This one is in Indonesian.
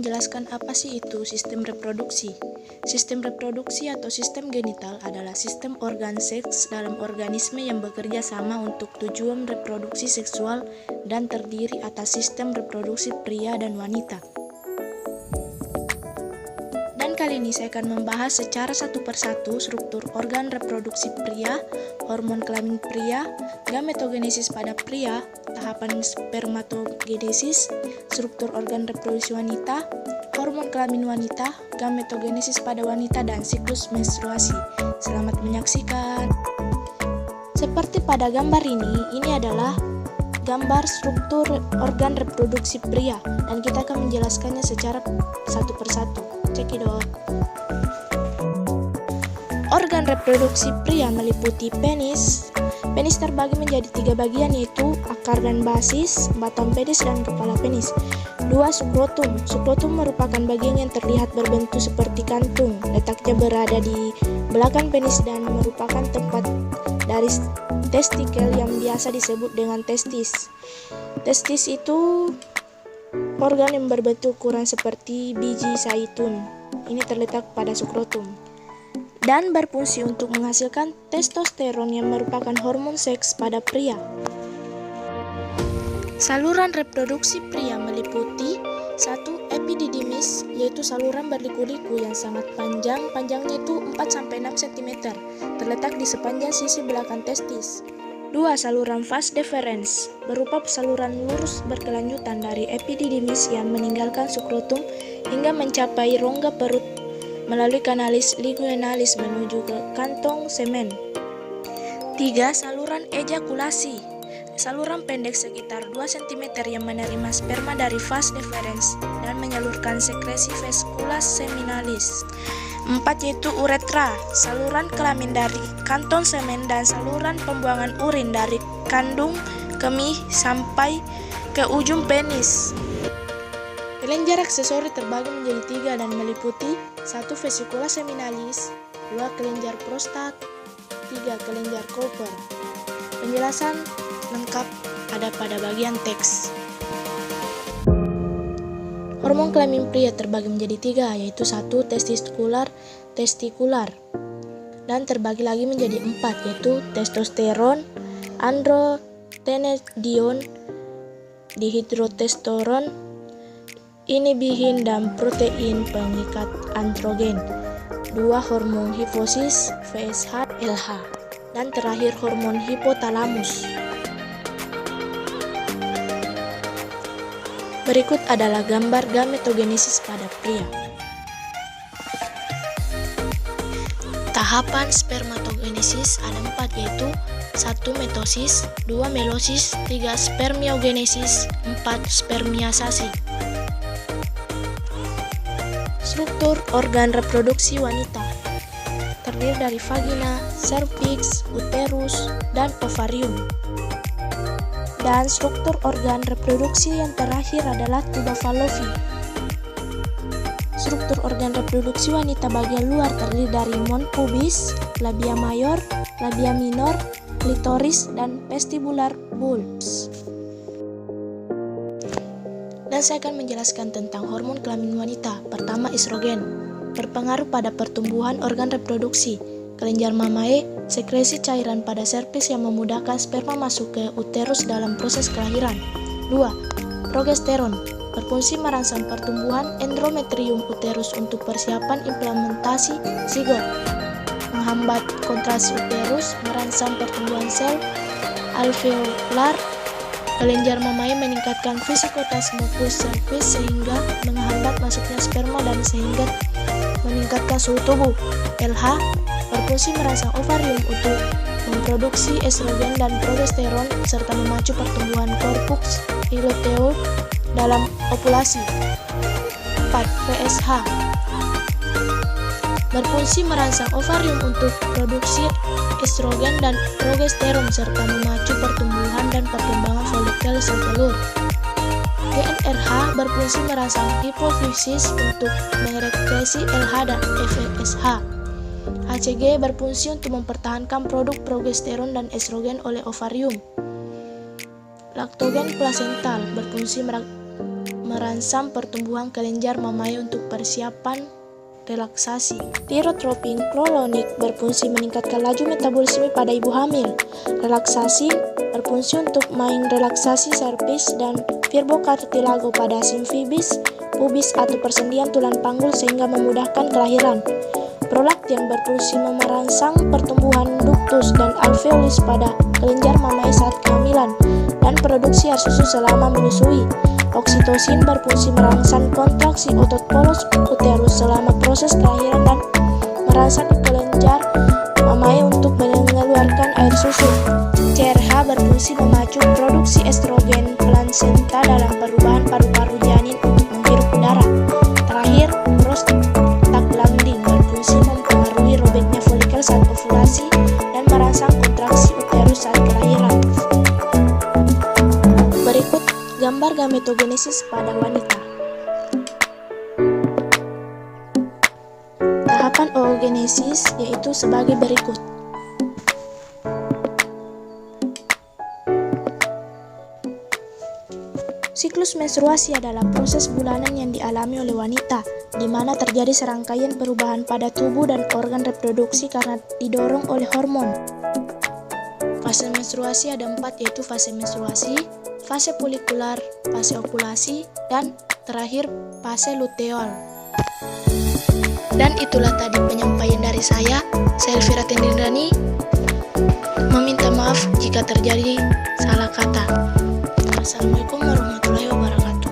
menjelaskan apa sih itu sistem reproduksi. Sistem reproduksi atau sistem genital adalah sistem organ seks dalam organisme yang bekerja sama untuk tujuan reproduksi seksual dan terdiri atas sistem reproduksi pria dan wanita. Dan kali ini saya akan membahas secara satu persatu struktur organ reproduksi pria, hormon kelamin pria, gametogenesis pada pria, tahapan spermatogenesis, struktur organ reproduksi wanita, hormon kelamin wanita, gametogenesis pada wanita, dan siklus menstruasi. Selamat menyaksikan. Seperti pada gambar ini adalah gambar struktur organ reproduksi pria, dan kita akan menjelaskannya secara satu persatu. Cekidot. Organ reproduksi pria meliputi penis. Penis terbagi menjadi 3 bagian, yaitu akar dan basis, batang penis, dan kepala penis. 2. Skrotum. Skrotum merupakan bagian yang terlihat berbentuk seperti kantung. Letaknya berada di belakang penis dan merupakan tempat dari testikel yang biasa disebut dengan testis. Testis itu organ yang berbentuk ukuran seperti biji zaitun. Ini terletak pada skrotum dan berfungsi untuk menghasilkan testosteron yang merupakan hormon seks pada pria. Saluran reproduksi pria meliputi 1. Epididymis, yaitu saluran berliku-liku yang sangat panjang, panjangnya itu 4-6 cm, terletak di sepanjang sisi belakang testis. 2. Saluran vas deferens, berupa saluran lurus berkelanjutan dari epididymis yang meninggalkan skrotum hingga mencapai rongga perut melalui kanalis linguinalis menuju ke kantong semen. 3. Saluran ejakulasi, saluran pendek sekitar 2 cm yang menerima sperma dari vas deferens dan menyalurkan sekresi vesikulas seminalis. 4. Yaitu uretra, saluran kelamin dari kantong semen dan saluran pembuangan urin dari kandung kemih sampai ke ujung penis. Kelenjar aksesori terbagi menjadi 3 dan meliputi 1. Vesikula seminalis, 2. Kelenjar prostat, 3. Kelenjar Cooper. Penjelasan lengkap ada pada bagian teks. Hormon kelamin pria terbagi menjadi 3, yaitu 1. Testikular, dan terbagi lagi menjadi 4, yaitu testosteron, androstenedion, dihidrotestosteron, inhibihin, dan protein pengikat androgen. 2. Hormon hipofisis, FSH, LH, dan terakhir hormon hipotalamus. Berikut adalah gambar gametogenesis pada pria. Tahapan spermatogenesis ada 4, yaitu 1. Metosis, 2. Meiosis, 3. Spermiogenesis, 4. Spermiasasi. Struktur organ reproduksi wanita terdiri dari vagina, serviks, uterus, dan ovarium. Dan struktur organ reproduksi yang terakhir adalah tuba Fallopi. Struktur organ reproduksi wanita bagian luar terdiri dari mons pubis, labia mayor, labia minor, klitoris, dan vestibular bulbs. Dan saya akan menjelaskan tentang hormon kelamin wanita. Pertama, estrogen, berpengaruh pada pertumbuhan organ reproduksi. Kelenjar mamae, sekresi cairan pada serviks yang memudahkan sperma masuk ke uterus dalam proses kelahiran. 2. Progesteron, berfungsi merangsang pertumbuhan endometrium uterus untuk persiapan implementasi zigot. Menghambat kontraksi uterus, merangsang pertumbuhan sel alveolar. Kelenjar mamae meningkatkan viscositas mukus cervix sehingga menghambat masuknya sperma dan sehingga meningkatkan suhu tubuh. LH berfungsi merangsang ovarium untuk memproduksi estrogen dan progesteron serta memacu pertumbuhan korpus luteum dalam ovulasi. 4. VSH berfungsi merangsang ovarium untuk produksi estrogen dan progesteron serta memacu pertumbuhan dan perkembangan folikel sel telur. GnRH berfungsi merangsang hipofisis untuk mengereksi LH dan FSH. HCG berfungsi untuk mempertahankan produk progesteron dan estrogen oleh ovarium. Laktogen plasental berfungsi merangsang pertumbuhan kelenjar mamae untuk persiapan relaksasi. Tirotropin berfungsi meningkatkan laju metabolisme pada ibu hamil. Relaksasi berfungsi untuk relaksasi servis dan fibrocartilago pada simfibis, pubis atau persendian tulang panggul sehingga memudahkan kelahiran. Prolaktin berfungsi merangsang pertumbuhan ductus dan alveolus pada kelenjar mamae saat kehamilan dan produksi air susu selama menyusui. Oksitosin berfungsi merangsang kontraksi otot polos uterus selama proses kelahiran dan merangsang kelenjar mamae untuk mengeluarkan air susu. CRH berfungsi memacu produksi estrogen plasenta dalam perubahan paru-paru janin untuk menghirup udara. Terakhir, prostaglandin berfungsi mempengaruhi robeknya folikel saat ovulasi dan merangsang kontraksi uterus saat kelahiran. Berikut gambar gametogenesis pada wanita. Tahapan oogenesis yaitu sebagai berikut. Siklus menstruasi adalah proses bulanan yang dialami oleh wanita, di mana terjadi serangkaian perubahan pada tubuh dan organ reproduksi karena didorong oleh hormon. Fase menstruasi ada 4, yaitu fase menstruasi, fase folikular, fase ovulasi, dan terakhir fase luteal. Dan itulah tadi penyampaian dari saya Elvira Tendindrani, meminta maaf jika terjadi salah kata. Assalamualaikum warahmatullahi wabarakatuh.